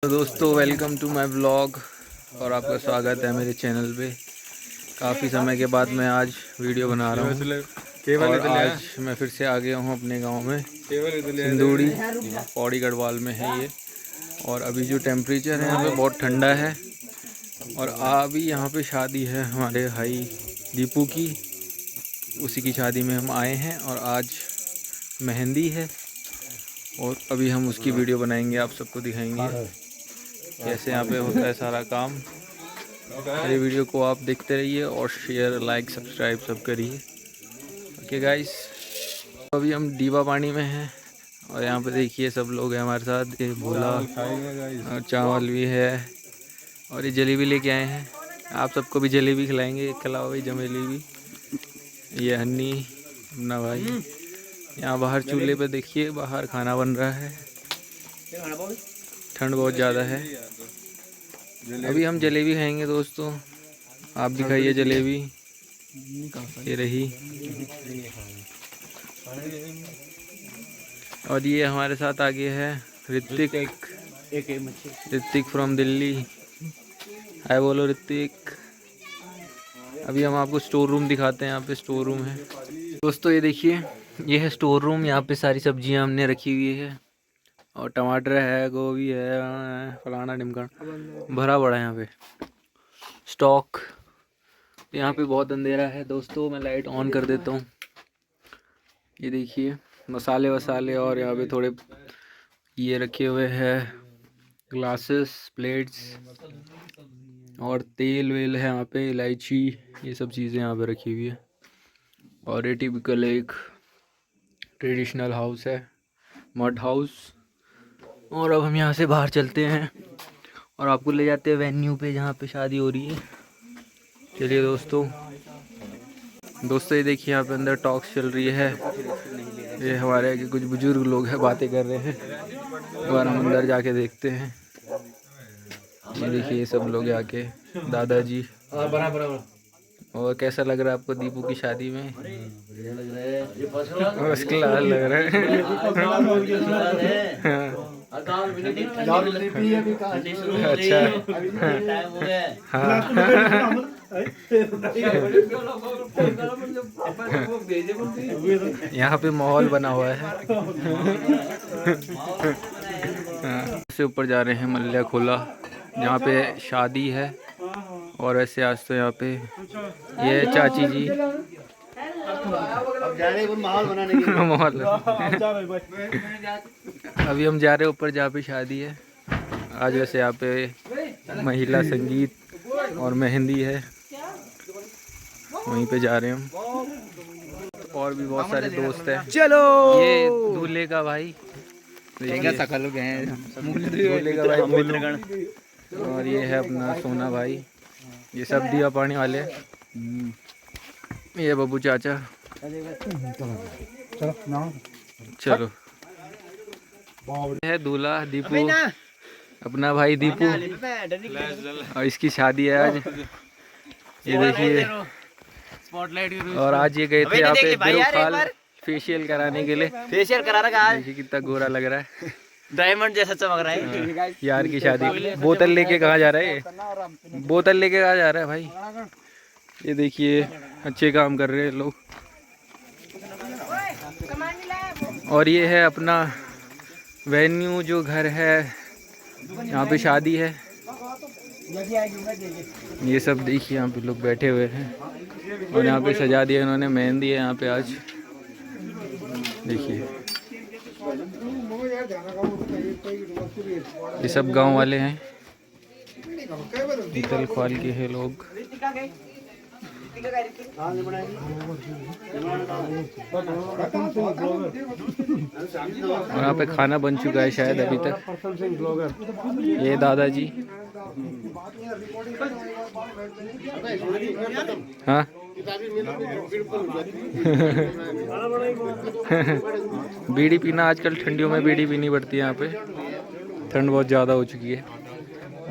तो दोस्तों welcome to my vlog और आपका स्वागत है मेरे चैनल पे। काफ़ी समय के बाद मैं आज वीडियो बना रहा हूँ और आज मैं फिर से आ गया हूँ अपने गांव में सिंदूड़ी पौड़ी गढ़वाल में है ये। और अभी जो टेम्परेचर है यहाँ पे बहुत ठंडा है और अभी यहाँ पे शादी है हमारे भाई दीपू की, उसी की शादी में हम आए हैं और आज मेहंदी है और अभी हम उसकी वीडियो बनाएंगे, आप सबको दिखाएंगे कैसे यहाँ पे होता है सारा काम। मेरी वीडियो को आप देखते रहिए और शेयर लाइक सब्सक्राइब सब करिए। ओके गाइस, अभी हम डीबा पानी में हैं और यहाँ पे देखिए सब लोग हैं हमारे साथ। ये भोला और चावल भी है और ये जलेबी लेके आए हैं, आप सबको भी जलेबी खिलाएंगे। खिलाओ भाई जलेबी भी। ये हन्नी अपना भाई। यहाँ बाहर चूल्हे पे देखिए बाहर खाना बन रहा है, ठंड बहुत ज़्यादा है। अभी हम जलेबी खाएंगे दोस्तों, आप भी खाइए जलेबी। ये रही। और ये हमारे साथ आगे है ऋतिक फ्रॉम दिल्ली। हाय बोलो ऋतिक। अभी हम आपको स्टोर रूम दिखाते हैं, यहाँ पे स्टोर रूम है दोस्तों। ये देखिए ये है स्टोर रूम, यहाँ पे सारी सब्जियां हमने रखी हुई है और टमाटर है, गोभी है, फलाना ढिमकाना भरा पड़ा है यहाँ पे स्टॉक। यहाँ पे बहुत अंधेरा है दोस्तों, मैं लाइट ऑन कर देता हूँ। ये देखिए मसाले वसाले और यहाँ पे थोड़े ये रखे हुए हैं ग्लासेस प्लेट्स और तेल वेल है यहाँ पे, इलायची, ये सब चीज़ें यहाँ पे रखी हुई है। और ये टिपिकल एक ट्रेडिशनल हाउस है, मड हाउस। और अब हम यहाँ से बाहर चलते हैं और आपको ले जाते हैं वेन्यू पे जहाँ पे शादी हो रही है। चलिए दोस्तों ये देखिए यहाँ पे अंदर टॉक्स चल रही है। ये हमारे कुछ बुजुर्ग लोग हैं बातें कर रहे हैं और हम अंदर जाके देखते हैं। ये देखिए ये सब लोग आके दादाजी। और कैसा लग रहा है आपको दीपू की शादी में? फर्स्ट क्लास लग रहा है। अच्छा हाँ। यहाँ पे माहौल बना हुआ है। से ऊपर जा रहे हैं मल्ल्या खोला जहाँ पे शादी है। और ऐसे आज तो यहाँ पे ये चाची जी माहौल अभी हम जा रहे हैं ऊपर जहाँ पे शादी है आज। वैसे यहाँ पे महिला संगीत और मेहंदी है, वहीं पे जा रहे हैं हम। और भी बहुत सारे दोस्त हैं। चलो ये दूल्हे का भाई, दूल्हे का भाई बोलू। और ये है अपना सोना भाई, ये सब दिया पानी वाले। ये बब्बू चाचा। चलो है दूल्हा दीपू, अपना भाई दीपू और इसकी शादी है आज। ये देखिए। और आज ये गए थे यहाँ पे बिरुखाल फेशियल कराने के लिए। फेशियल करा रखा है, देखिए कितना गोरा लग रहा है, डायमंड जैसा चमक रहा है। यार की शादी। बोतल लेके कहाँ जा रहा है? बोतल लेके कहाँ जा रहा है भाई? ये देखिए अच्छे काम कर रहे हैं लोग। और ये है अपना वेन्यू, जो घर है यहाँ पे शादी है। ये सब देखिए यहाँ पे लोग बैठे हुए हैं और यहाँ पे सजा दिया इन्होंने, मेहंदी है यहाँ पे आज। देखिए ये सब गांव वाले हैं, इतल ख्वाल के हैं लोग। और यहाँ पे खाना बन चुका है शायद अभी तक। ये दादाजी। हाँ बीड़ी पीना आजकल ठंडियों में बीड़ी पीनी पड़ती है, यहाँ पे ठंड बहुत ज़्यादा हो चुकी है।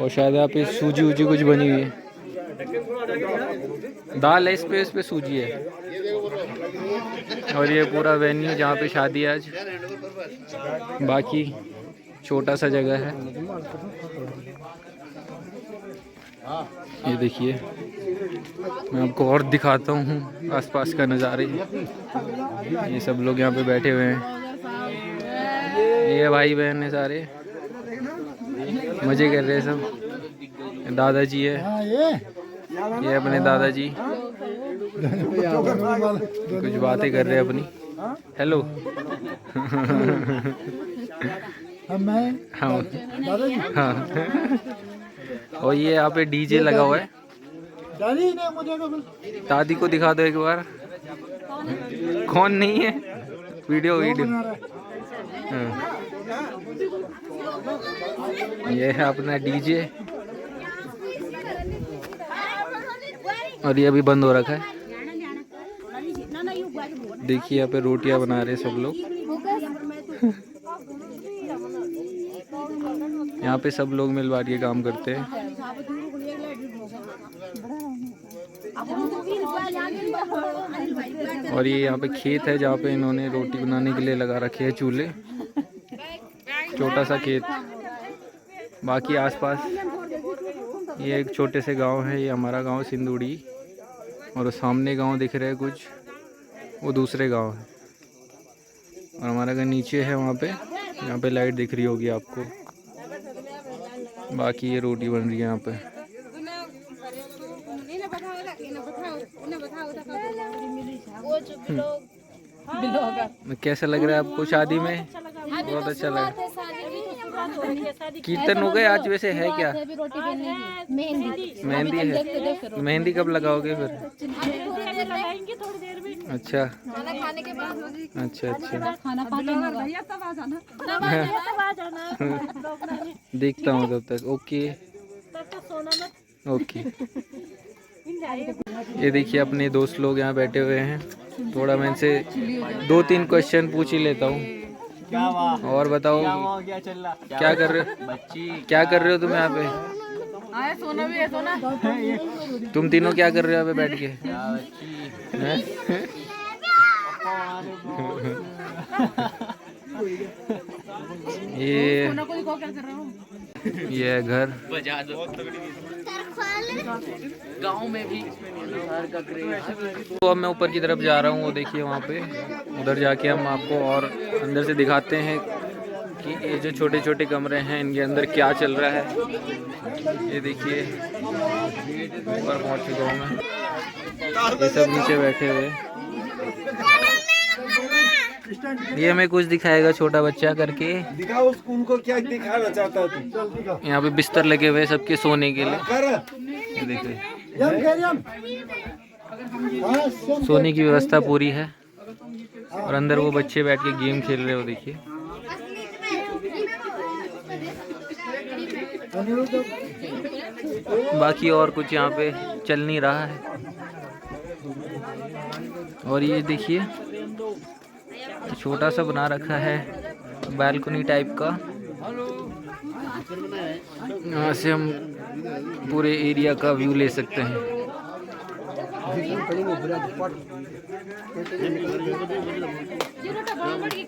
और शायद यहाँ पे सूजी वूजी कुछ बनी हुई है, दाल है इस पे सूजी है। और ये पूरा वेन्यू जहाँ पे शादी है आज। बाकी छोटा सा जगह है। ये देखिए, मैं आपको और दिखाता हूँ आसपास का नज़ारे। ये सब लोग यहाँ पे बैठे हुए हैं, ये भाई बहन है सारे, मज़े कर रहे हैं सब। दादाजी है, ये अपने दादाजी कुछ बातें कर रहे हैं अपनी। हेलो। हाँ हाँ। और ये यहाँ पे डीजे लगा हुआ है। दादी को दिखा दो एक बार। कौन नहीं है? Video video. हाँ। ये है अपना डीजे, और ये अभी बंद हो रखा है। देखिए यहाँ पे रोटियां बना रहे सब लोग। यहाँ पे सब लोग मिल बांट के काम करते हैं। और ये यहाँ पे खेत है जहाँ पे इन्होंने रोटी बनाने के लिए लगा रखे हैं चूल्हे। छोटा सा खेत। बाकी आसपास ये एक छोटे से गांव है, ये हमारा गांव सिंदूड़ी। और सामने गांव दिख रहे हैं कुछ, वो दूसरे गांव है। और हमारा घर नीचे है वहाँ पे, यहाँ पे लाइट दिख रही होगी आपको। बाकी ये रोटी बन रही है यहाँ पे। कैसा लग रहा है आपको शादी में? बहुत अच्छा लगा। कीर्तन हो गए आज? वैसे है क्या? मेहंदी है। मेहंदी कब लगाओगे फिर? अच्छा अच्छा अच्छा। देखता हूँ तब तक। Okay okay. ये देखिए अपने दोस्त लोग यहाँ बैठे हुए हैं। थोड़ा मैं इनसे 2-3 क्वेश्चन पूछ ही लेता हूँ। और बताओ क्या कर रहे हो? क्या कर रहे हो तुम यहाँ पे? सोना भी है, सोना। तुम तीनों क्या कर रहे हो यहाँ पे बैठ के? ये है घर। गांव में भी तो अब मैं ऊपर की तरफ जा रहा हूँ। वो देखिए वहाँ पे, उधर जाके हम आपको और अंदर से दिखाते हैं कि ये जो छोटे छोटे कमरे हैं इनके अंदर क्या चल रहा है। ये देखिए ऊपर पहुँच चुका हूँ मैं। ये सब नीचे बैठे हुए। ये हमें कुछ दिखाएगा छोटा बच्चा करके। दिखाओ उनको क्या दिखाना चाहता है तू। यहाँ पे बिस्तर लगे हुए सबके सोने के लिए। ये देखिए सोने की व्यवस्था पूरी है। और अंदर वो बच्चे बैठ के गेम खेल रहे हो, देखिए। बाकी और कुछ यहाँ पे चल नहीं रहा है। और ये देखिए छोटा सा बना रखा है बालकनी टाइप का। यहाँ से हम पूरे एरिया का व्यू ले सकते हैं।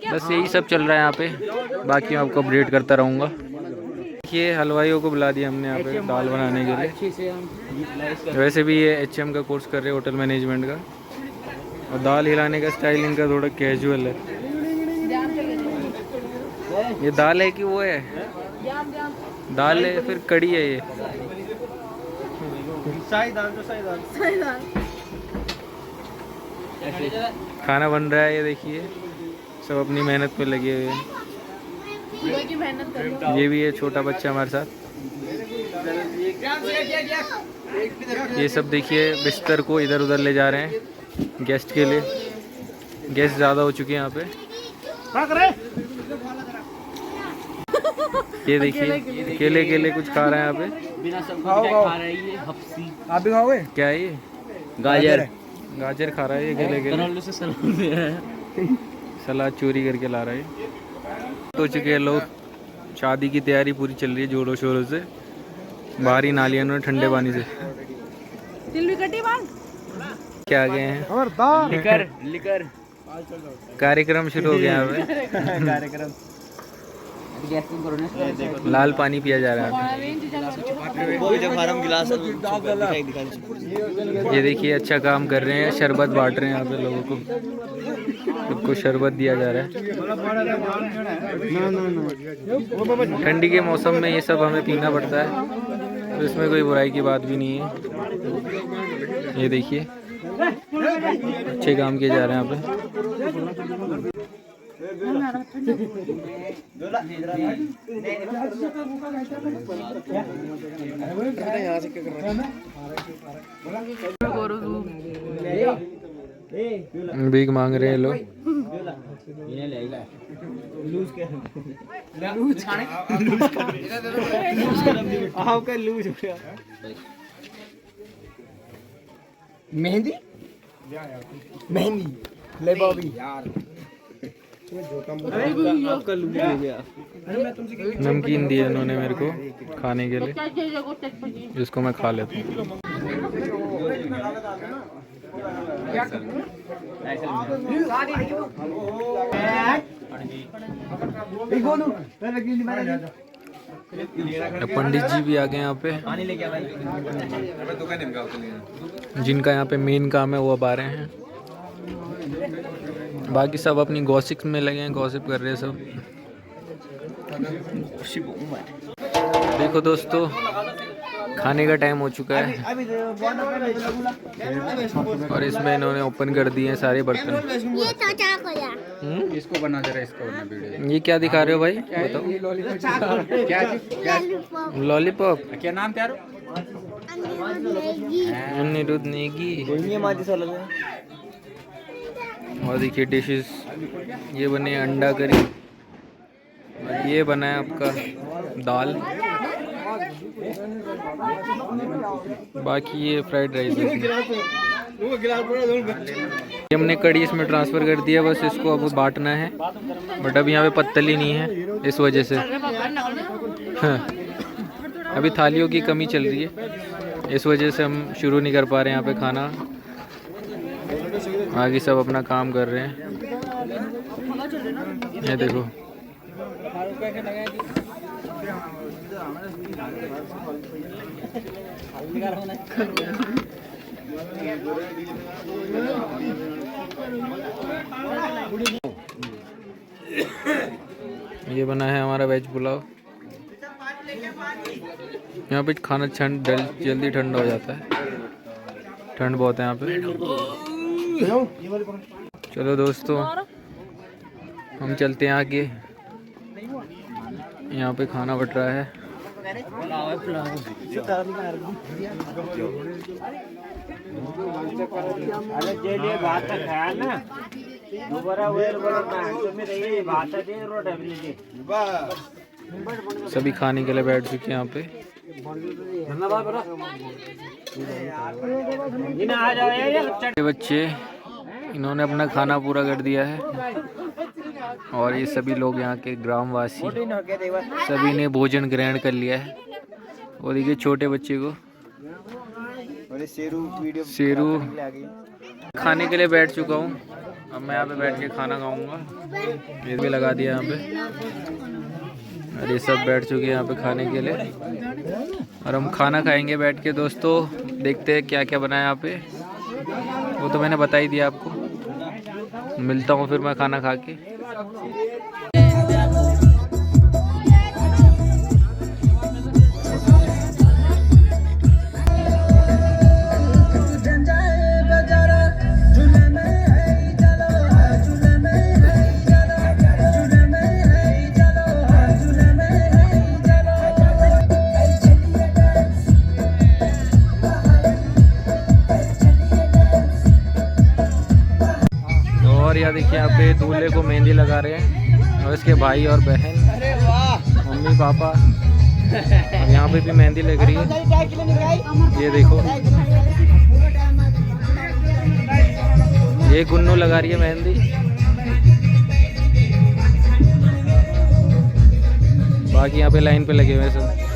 बस यही सब चल रहा है यहाँ पे। बाकी मैं आपको अपडेट करता रहूँगा। देखिए हलवाइयों को बुला दिया हमने यहाँ पे दाल बनाने के लिए। वैसे भी ये HM का कोर्स कर रहे हैं, होटल मैनेजमेंट का। और दाल हिलाने का स्टाइल इनका थोड़ा कैजुअल है। ये दाल है कि वो है? दाल है फिर कड़ी है ये। खाना बन रहा है, ये देखिए सब अपनी मेहनत पे लगे हुए हैं। ये भी है छोटा बच्चा हमारे साथ। ये सब देखिए बिस्तर को इधर उधर ले जा रहे हैं गेस्ट के लिए। गेस्ट ज़्यादा हो चुके हैं यहाँ पे। ये देखिए केले केले कुछ खा रहे हैं यहाँ पे। बिना सब खा रहा है ये हफ्सी। आप भी खाओगे? क्या है ये? गाजर गाजर खा रहा है ये केले केले। से सलाद दे रहा है। सलाद चोरी करके ला रहा है। हो चुके हैं लोग। शादी की तैयारी पूरी चल रही है जोरों शोरों से। बाहरी नालियां में ठंडे पानी से क्या आ गए हैं। लिकर कार्यक्रम शुरू हो गया यहाँ पे। कार्यक्रम लाल पानी पिया जा रहा है। ये देखिए अच्छा काम कर रहे हैं, शरबत बांट रहे हैं यहाँ पे लोगों को। सबको शरबत दिया जा रहा है। ठंडी के मौसम में ये सब हमें पीना पड़ता है, तो इसमें कोई बुराई की बात भी नहीं है। ये देखिए अच्छे काम किए जा रहे हैं यहाँ पे। भीख मांग रहे हैं लोग। मेहंदी मेहंदी ले बॉबी आपका लूज हो गया। नमकीन दिया इन्होंने मेरे को खाने के लिए, जिसको मैं खा लेता हूँ। पंडित जी भी आ गए यहाँ पे, जिनका यहाँ पे मेन काम है वो अब आ रहे हैं। बाकी सब अपनी गॉसिप में लगे हैं, गॉसिप कर रहे हैं सब। देखो दोस्तों, खाने का टाइम हो चुका है और इसमें इन्होंने ओपन कर दिए हैं सारे बर्तन। इसको बना दे रहा है, इसको बना वीडियो। ये क्या दिखा रहे हो भाई, बताओ। लॉलीपॉप क्या नाम क्या अनिरुद्ध नेगी। और देखिए डिशेस, ये बने अंडा करी, और ये बना है आपका दाल, बाकी ये फ्राइड राइस है। हमने कड़ी इसमें ट्रांसफ़र कर दिया, बस इसको अब बांटना है। बट अभी यहाँ पे पत्तल ही नहीं है, इस वजह से हाँ, अभी थालियों की कमी चल रही है, इस वजह से हम शुरू नहीं कर पा रहे हैं यहाँ पे खाना। आगे सब अपना काम कर रहे हैं। ये देखो ये बना है हमारा वेज पुलाव। यहाँ पे खाना जल्दी ठंडा हो जाता है, ठंड बहुत है यहाँ पे। चलो दोस्तों, हम चलते हैं आगे। यहाँ पे खाना बट रहा है। सभी खाने के लिए बैठ चुके हैं यहाँ पे। बच्चे इन्होंने अपना खाना पूरा कर दिया है और ये सभी लोग यहाँ के ग्रामवासी सभी ने भोजन ग्रहण कर लिया है। और देखिए छोटे बच्चे को शेरू खाने के लिए बैठ चुका हूँ। अब मैं यहाँ पे बैठ के खाना खाऊंगा। ये भी लगा दिया यहाँ पे और ये सब बैठ चुके हैं यहाँ पे खाने के लिए और हम खाना खाएंगे बैठ के। दोस्तों देखते हैं क्या क्या बना है यहाँ पे, वो तो मैंने बता ही दिया आपको। मिलता हूँ फिर मैं खाना खा के। और यहाँ देखिए यहाँ पे दूल्हे को मेहंदी लगा रहे हैं और इसके भाई और बहन, मम्मी पापा। और यहाँ पे भी मेहंदी लग रही है, ये देखो। ये गुन्नू लगा रही है मेहंदी। बाकी यहाँ पे लाइन पे लगे हुए हैं सब।